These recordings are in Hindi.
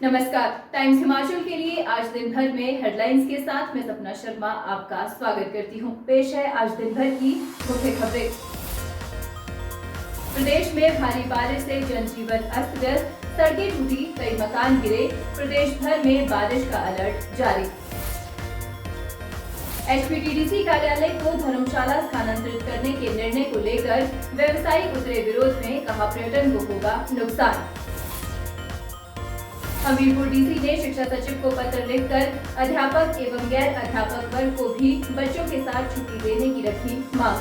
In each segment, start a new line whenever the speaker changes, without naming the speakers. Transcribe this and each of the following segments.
नमस्कार। टाइम्स हिमाचल के लिए आज दिन भर में हेडलाइंस के साथ मैं सपना शर्मा आपका स्वागत करती हूं। पेश है आज दिन भर की मुख्य खबरें। प्रदेश में भारी बारिश से जनजीवन अस्त व्यस्त, सड़कें टूटी, कई मकान गिरे, प्रदेश भर में बारिश का अलर्ट जारी। एचपीटीडीसी कार्यालय को धर्मशाला स्थानांतरित करने के निर्णय को लेकर व्यवसायी उतरे विरोध में, कहा पर्यटन को होगा नुकसान। हमीरपुर डीसी ने शिक्षा सचिव को पत्र लिखकर अध्यापक एवं गैर अध्यापक वर्ग को भी बच्चों के साथ छुट्टी देने की रखी मांग।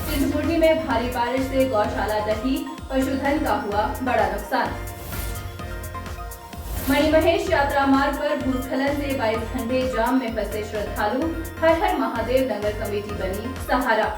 चिंतपूर्णी में भारी बारिश से गौशाला दही, पशुधन का हुआ बड़ा नुकसान। मणिमहेश यात्रा मार्ग पर भूस्खलन से 22 घंटे जाम में फंसे श्रद्धालु, हर हर महादेव नगर कमेटी बनी सहारा।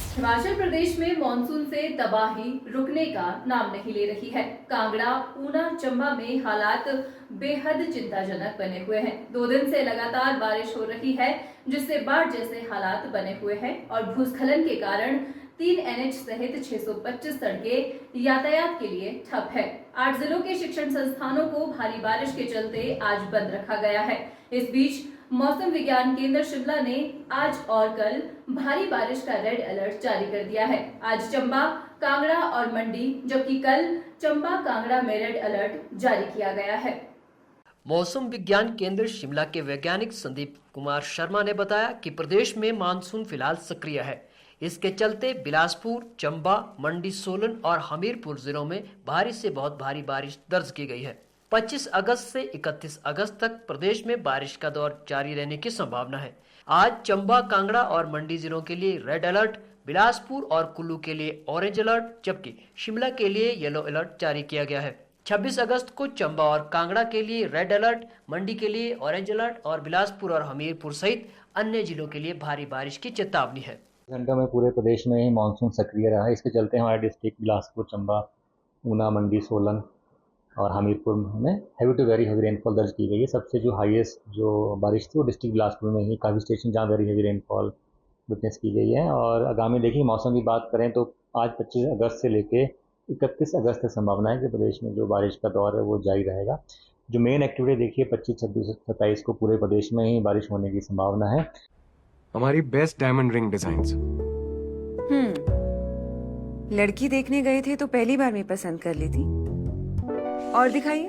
हिमाचल प्रदेश में मॉनसून से तबाही रुकने का नाम नहीं ले रही है। कांगड़ा, ऊना, चंबा में हालात बेहद चिंताजनक बने हुए हैं। 2 दिन से लगातार बारिश हो रही है, जिससे बाढ़ जैसे हालात बने हुए हैं और भूस्खलन के कारण 3 NH सहित 625 सड़कें यातायात के लिए ठप है। 8 जिलों के शिक्षण संस्थानों को भारी बारिश के चलते आज बंद रखा गया है। इस बीच मौसम विज्ञान केंद्र शिमला ने आज और कल भारी बारिश का रेड अलर्ट जारी कर दिया है। आज चंबा, कांगड़ा और मंडी, जबकि कल चंबा, कांगड़ा में रेड अलर्ट जारी किया गया है।
मौसम विज्ञान केंद्र शिमला के वैज्ञानिक संदीप कुमार शर्मा ने बताया कि प्रदेश में मानसून फिलहाल सक्रिय है। इसके चलते बिलासपुर, चंबा, मंडी, सोलन और हमीरपुर जिलों में भारी से बहुत भारी बारिश दर्ज की गई है। 25 अगस्त से 31 अगस्त तक प्रदेश में बारिश का दौर जारी रहने की संभावना है। आज चंबा, कांगड़ा और मंडी जिलों के लिए रेड अलर्ट, बिलासपुर और कुल्लू के लिए ऑरेंज अलर्ट, जबकि शिमला के लिए येलो अलर्ट जारी किया गया है। 26 अगस्त को चंबा और कांगड़ा के लिए रेड अलर्ट, मंडी के लिए ऑरेंज अलर्ट और बिलासपुर और हमीरपुर सहित अन्य जिलों के लिए भारी बारिश की चेतावनी है।
घंटों में पूरे प्रदेश में ही मानसून सक्रिय रहा है। इसके चलते हमारे डिस्ट्रिक्ट बिलासपुर, चंबा, ऊना, मंडी, सोलन और हमीरपुर में heavy to very heavy rainfall दर्ज की गई है। सबसे जो हाईएस्ट जो बारिश थी वो डिस्ट्रिक्ट बिलासपुर में ही, काफ़ी स्टेशन जहाँ वेरी हैवी रेनफॉल विटनेस की गई है। और आगामी देखिए मौसम की बात करें तो आज 25 अगस्त से लेके 31 अगस्त तक संभावना है कि प्रदेश में जो बारिश का दौर है वो जारी रहेगा। जो मेन एक्टिविटी देखिए 25, 26, 27 को पूरे प्रदेश में ही बारिश होने की संभावना है।
हमारी बेस्ट डायमंड रिंग डिजाइन्स।
लड़की देखने गए थे तो पहली बार में पसंद कर ली थी। और दिखाइए।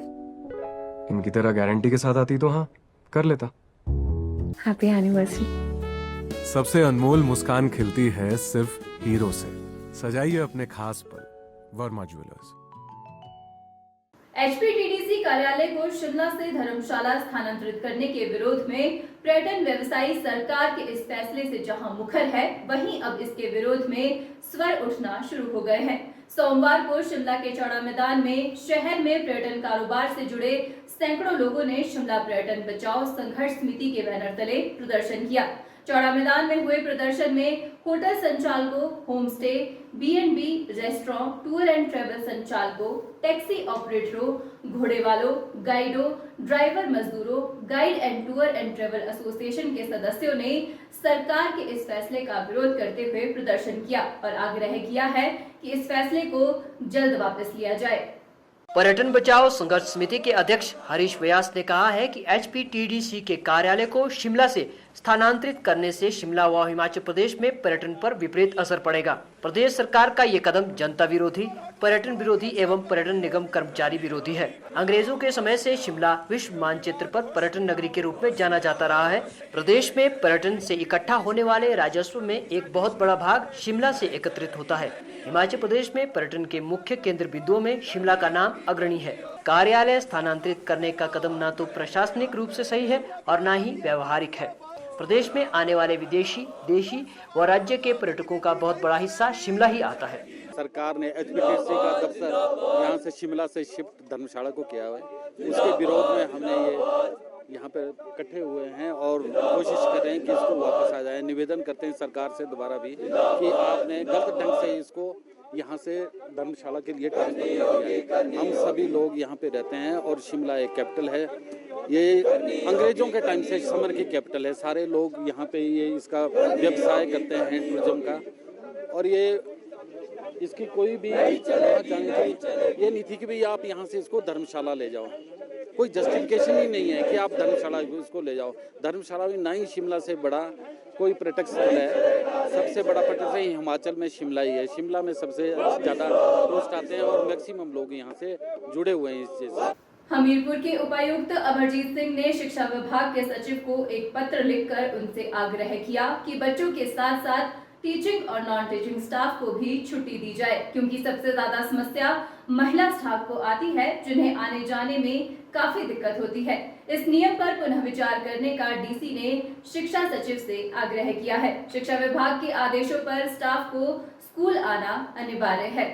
इनकी तरह गारंटी के साथ आती तो हाँ कर लेता।
Happy anniversary.
सबसे अनमोल मुस्कान खिलती है सिर्फ हीरो से। सजाइए अपने खास पल, वर्मा ज्वेलर्स।
एचपीटीडीसी कार्यालय को शिमला से धर्मशाला स्थानांतरित करने के विरोध में पर्यटन व्यवसायी सरकार के इस फैसले से जहां मुखर है, वहीं अब इसके विरोध में स्वर उठना शुरू हो गए हैं। सोमवार को शिमला के चौड़ा मैदान में शहर में पर्यटन कारोबार से जुड़े सैकड़ों लोगों ने शिमला पर्यटन बचाओ संघर्ष समिति के बैनर तले प्रदर्शन किया। चौड़ा मैदान में हुए प्रदर्शन में होटल संचालकों, home stay, B&B, restaurant, tour and travel संचालकों, टैक्सी ऑपरेटरों, घोड़े वालों, गाइडों, ड्राइवर मजदूरों, guide and tour and travel association के सदस्यों ने सरकार के इस फैसले का विरोध करते हुए प्रदर्शन किया और आग्रह किया है कि इस फैसले को जल्द वापस लिया जाए।
पर्यटन बचाओ संघर्ष समिति के अध्यक्ष हरीश व्यास ने कहा है कि एचपीटीडीसी के कार्यालय को शिमला से स्थानांतरित करने से शिमला व हिमाचल प्रदेश में पर्यटन पर विपरीत असर पड़ेगा। प्रदेश सरकार का ये कदम जनता विरोधी, पर्यटन विरोधी एवं पर्यटन निगम कर्मचारी विरोधी है। अंग्रेजों के समय से शिमला विश्व मानचित्र पर पर्यटन नगरी के रूप में जाना जाता रहा है। प्रदेश में पर्यटन से इकट्ठा होने वाले राजस्व में एक बहुत बड़ा भाग शिमला से एकत्रित होता है। हिमाचल प्रदेश में पर्यटन के मुख्य केंद्र बिंदुओं में शिमला का नाम अग्रणी है। कार्यालय स्थानांतरित करने का कदम न तो प्रशासनिक रूप से सही है और न ही व्यवहारिक है। प्रदेश में आने वाले विदेशी, देशी व राज्य के पर्यटकों का बहुत बड़ा हिस्सा शिमला ही आता है।
सरकार ने एचपीटीसी का दफ्तर यहाँ से शिमला से शिफ्ट धर्मशाला को किया है। उसके विरोध में हमने ये यहाँ पे इकट्ठे हुए हैं और कोशिश कर रहे हैं कि इसको वापस आ जाए। निवेदन करते हैं सरकार से दोबारा भी कि आपने गलत ढंग से इसको यहाँ से धर्मशाला के लिए ट्रांसफर किया है। हम सभी लोग यहाँ पे रहते हैं और शिमला एक कैपिटल है। ये अंग्रेजों के टाइम से समर की कैपिटल है। सारे लोग यहाँ पे ये इसका व्यवसाय करते हैं टूरिज्म का, और ये इसकी कोई भी ये नहीं थी कि भाई आप यहाँ से इसको धर्मशाला ले जाओ। कोई जस्टिफिकेशन ही नहीं है कि आप धर्मशाला इसको ले जाओ। धर्मशाला भी ना ही शिमला से बड़ा कोई पर्यटक स्थल है। सबसे बड़ा पर्यटक स्थल हिमाचल में शिमला ही है। शिमला में सबसे ज़्यादा टूरिस्ट आते हैं और मैक्सिमम लोग यहाँ से जुड़े हुए हैं इस चीज़ से।
हमीरपुर के उपायुक्त अमरजीत सिंह ने शिक्षा विभाग के सचिव को एक पत्र लिखकर उनसे आग्रह किया कि बच्चों के साथ साथ टीचिंग और नॉन टीचिंग स्टाफ को भी छुट्टी दी जाए, क्योंकि सबसे ज्यादा समस्या महिला स्टाफ को आती है, जिन्हें आने जाने में काफी दिक्कत होती है। इस नियम पर पुनः विचार करने का डीसी ने शिक्षा सचिव से आग्रह किया है। शिक्षा विभाग के आदेशों पर स्टाफ को स्कूल आना अनिवार्य है।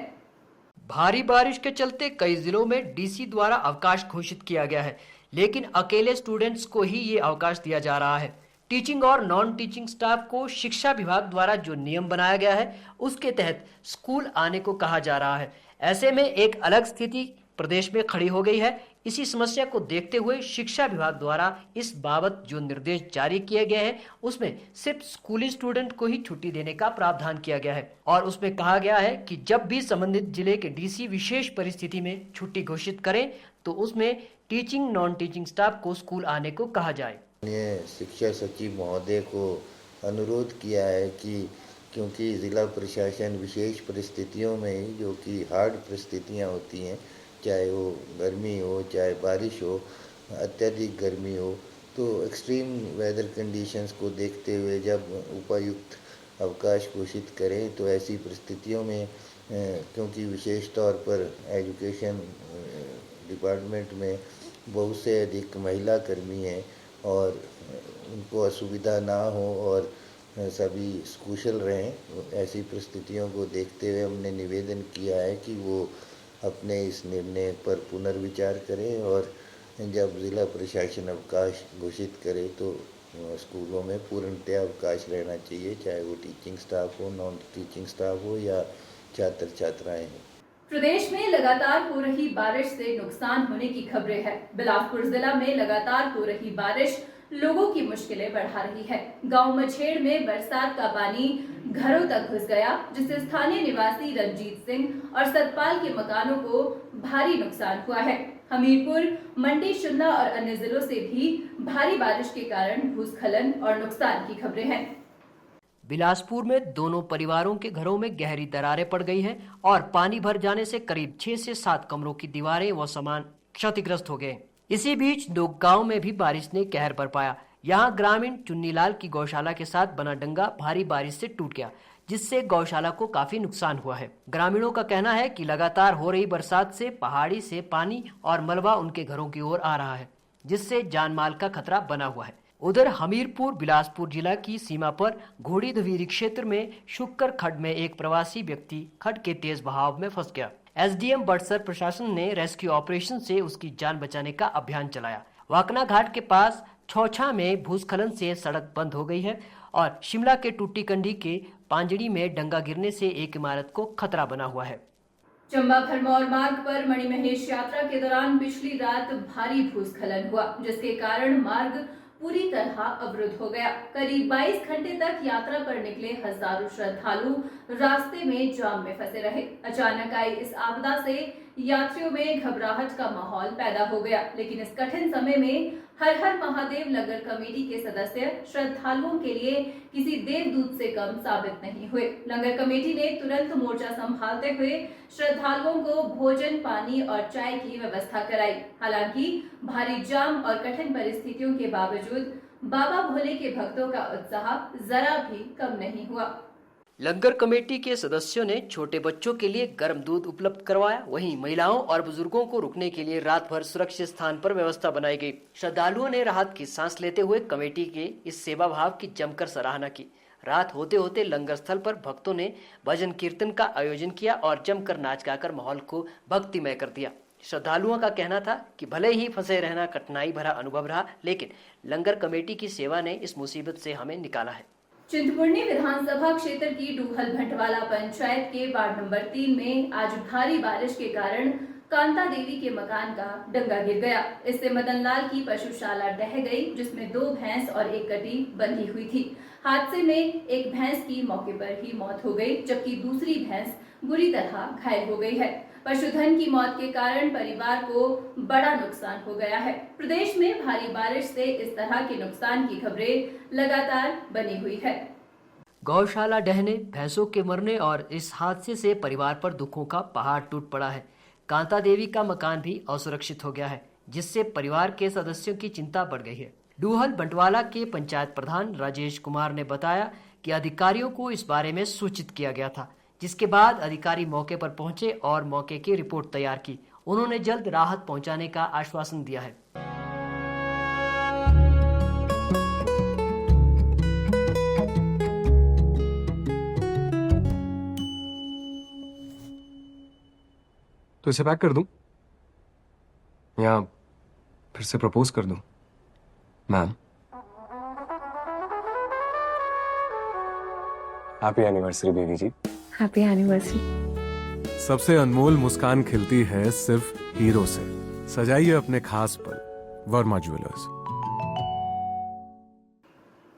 भारी बारिश के चलते कई जिलों में डीसी द्वारा अवकाश घोषित किया गया है, लेकिन अकेले स्टूडेंट्स को ही ये अवकाश दिया जा रहा है। टीचिंग और नॉन टीचिंग स्टाफ को शिक्षा विभाग द्वारा जो नियम बनाया गया है उसके तहत स्कूल आने को कहा जा रहा है। ऐसे में एक अलग स्थिति प्रदेश में खड़ी हो गई है। इसी समस्या को देखते हुए शिक्षा विभाग द्वारा इस बाबत जो निर्देश जारी किए गए हैं उसमें सिर्फ स्कूली स्टूडेंट को ही छुट्टी देने का प्रावधान किया गया है और उसमें कहा गया है कि जब भी संबंधित जिले के डीसी विशेष परिस्थिति में छुट्टी घोषित करें तो उसमें टीचिंग नॉन टीचिंग स्टाफ को स्कूल आने को कहा जाए।
शिक्षा सचिव महोदय को अनुरोध किया है कि क्योंकि ज़िला प्रशासन विशेष परिस्थितियों में जो कि हार्ड परिस्थितियां होती हैं, चाहे वो गर्मी हो चाहे बारिश हो, अत्यधिक गर्मी हो, तो एक्सट्रीम वेदर कंडीशंस को देखते हुए जब उपायुक्त अवकाश घोषित करें तो ऐसी परिस्थितियों में क्योंकि विशेष तौर पर एजुकेशन डिपार्टमेंट में बहुत से अधिक महिला कर्मी हैं और उनको असुविधा ना हो और सभी कुशल रहें, ऐसी परिस्थितियों को देखते हुए हमने निवेदन किया है कि वो अपने इस निर्णय पर पुनर्विचार करें और जब ज़िला प्रशासन अवकाश घोषित करे तो स्कूलों में पूर्णतः अवकाश रहना चाहिए, चाहे वो टीचिंग स्टाफ हो, नॉन टीचिंग स्टाफ हो या छात्र छात्राएं हों।
प्रदेश में लगातार हो रही बारिश से नुकसान होने की खबरें हैं। बिलासपुर जिला में लगातार हो रही बारिश लोगों की मुश्किलें बढ़ा रही है। गांव मछेड़ में बरसात का पानी घरों तक घुस गया, जिससे स्थानीय निवासी रंजीत सिंह और सतपाल के मकानों को भारी नुकसान हुआ है। हमीरपुर, मंडी, शिमला और अन्य जिलों से भी भारी बारिश के कारण भूस्खलन और नुकसान की खबरें हैं।
बिलासपुर में दोनों परिवारों के घरों में गहरी दरारें पड़ गई हैं और पानी भर जाने से करीब 6 से 7 कमरों की दीवारें व सामान क्षतिग्रस्त हो गए। इसी बीच गांव में भी बारिश ने कहर बरपाया। यहां ग्रामीण चुन्नीलाल की गौशाला के साथ बना डंगा भारी बारिश से टूट गया, जिससे गौशाला को काफी नुकसान हुआ है। ग्रामीणों का कहना है कि लगातार हो रही बरसात से पहाड़ी से पानी और मलबा उनके घरों की ओर आ रहा है, जिससे जान माल का खतरा बना हुआ है। उधर हमीरपुर बिलासपुर जिला की सीमा पर घोड़ी धवीरी क्षेत्र में शुक्कर खड्ड में एक प्रवासी व्यक्ति खड्ड के तेज बहाव में फंस गया। एसडीएम बड़सर प्रशासन ने रेस्क्यू ऑपरेशन से उसकी जान बचाने का अभियान चलाया। वाकना घाट के पास छौछा में भूस्खलन से सड़क बंद हो गई है और शिमला के टूटीकंडी के पांजड़ी में डंगा गिरने से एक इमारत को खतरा बना हुआ है।
चंबा भरमौर मार्ग पर मणिमहेश यात्रा के दौरान पिछली रात भारी भूस्खलन हुआ, जिसके कारण मार्ग पूरी तरह अवरुद्ध हो गया। करीब 22 घंटे तक यात्रा पर निकले हजारों श्रद्धालु रास्ते में जाम में फंसे रहे। अचानक आई इस आपदा से यात्रियों में घबराहट का माहौल पैदा हो गया, लेकिन इस कठिन समय में हर हर महादेव लंगर कमेटी के सदस्य श्रद्धालुओं के लिए किसी देवदूत से कम साबित नहीं हुए। लंगर कमेटी ने तुरंत मोर्चा संभालते हुए श्रद्धालुओं को भोजन, पानी और चाय की व्यवस्था कराई। हालांकि भारी जाम और कठिन परिस्थितियों के बावजूद बाबा भोले के भक्तों का उत्साह जरा भी कम नहीं हुआ।
लंगर कमेटी के सदस्यों ने छोटे बच्चों के लिए गर्म दूध उपलब्ध करवाया। वहीं महिलाओं और बुजुर्गों को रुकने के लिए रात भर सुरक्षित स्थान पर व्यवस्था बनाई गई। श्रद्धालुओं ने राहत की सांस लेते हुए कमेटी के इस सेवा भाव की जमकर सराहना की। रात होते होते लंगर स्थल पर भक्तों ने भजन कीर्तन का आयोजन किया और जमकर नाच गाकर माहौल को भक्तिमय कर दिया। श्रद्धालुओं का कहना था कि भले ही फंसे रहना कठिनाई भरा अनुभव रहा, लेकिन लंगर कमेटी की सेवा ने इस मुसीबत से हमें निकाला है।
चिंतपूर्णी विधानसभा क्षेत्र की डूहल भंटवाला पंचायत के वार्ड नंबर 3 में आज भारी बारिश के कारण कांता देवी के मकान का डंगा गिर गया। इससे मदन लाल की पशुशाला ढह गई, जिसमें 2 भैंस और 1 कटी बंधी हुई थी। हादसे में एक भैंस की मौके पर ही मौत हो गई, जबकि दूसरी भैंस बुरी तरह घायल हो गई है। पशुधन की मौत के कारण परिवार को बड़ा नुकसान हो गया है। प्रदेश में भारी बारिश से इस तरह के नुकसान की खबरें लगातार बनी हुई है।
गौशाला ढहने, भैंसों के मरने और इस हादसे से परिवार पर दुखों का पहाड़ टूट पड़ा है। कांता देवी का मकान भी असुरक्षित हो गया है, जिससे परिवार के सदस्यों की चिंता बढ़ गई है। डूहल बंटवाला के पंचायत प्रधान राजेश कुमार ने बताया कि अधिकारियों को इस बारे में सूचित किया गया था, जिसके बाद अधिकारी मौके पर पहुंचे और मौके की रिपोर्ट तैयार की। उन्होंने जल्द राहत पहुंचाने का आश्वासन दिया है।
तो इसे पैक कर दूं या फिर से प्रपोज कर दूं? Ma'am, happy anniversary baby ji.
Happy anniversary.
सबसे अनमोल मुस्कान खिलती है सिर्फ हीरो से। सजाइए अपने खास पल, वर्मा ज्वेलर्स।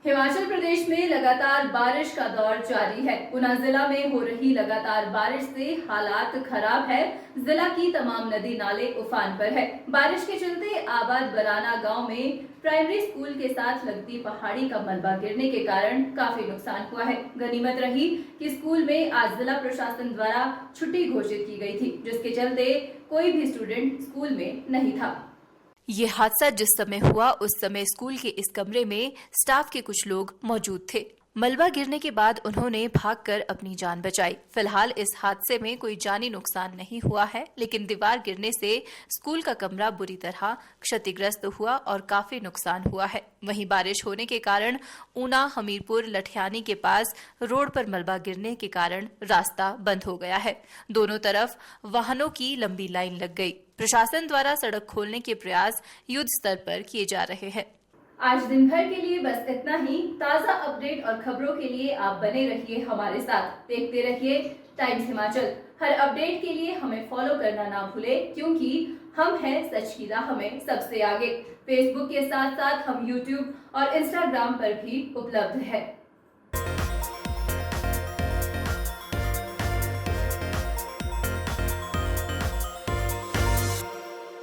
हिमाचल प्रदेश में लगातार बारिश का दौर जारी है। ऊना जिला में हो रही लगातार बारिश से हालात खराब है। जिला की तमाम नदी नाले उफान पर है। बारिश के चलते आबाद बराना गांव में प्राइमरी स्कूल के साथ लगती पहाड़ी का मलबा गिरने के कारण काफी नुकसान हुआ है। गनीमत रही कि स्कूल में आज जिला प्रशासन द्वारा छुट्टी घोषित की गई थी, जिसके चलते कोई भी स्टूडेंट स्कूल में नहीं था।
ये हादसा जिस समय हुआ उस समय स्कूल के इस कमरे में स्टाफ के कुछ लोग मौजूद थे। मलबा गिरने के बाद उन्होंने भागकर अपनी जान बचाई। फिलहाल इस हादसे में कोई जानी नुकसान नहीं हुआ है, लेकिन दीवार गिरने से स्कूल का कमरा बुरी तरह क्षतिग्रस्त हुआ और काफी नुकसान हुआ है। वहीं बारिश होने के कारण ऊना हमीरपुर लठियानी के पास रोड पर मलबा गिरने के कारण रास्ता बंद हो गया है। दोनों तरफ वाहनों की लंबी लाइन लग गई। प्रशासन द्वारा सड़क खोलने के प्रयास युद्ध स्तर पर किए जा रहे हैं।
आज दिन भर के लिए बस इतना ही। ताजा अपडेट और खबरों के लिए आप बने रहिए हमारे साथ। देखते रहिए टाइम्स हिमाचल। हर अपडेट के लिए हमें फॉलो करना ना भूलें, क्योंकि हम हैं सच की राह में सबसे आगे। फेसबुक के साथ साथ हम यूट्यूब और इंस्टाग्राम पर भी उपलब्ध है।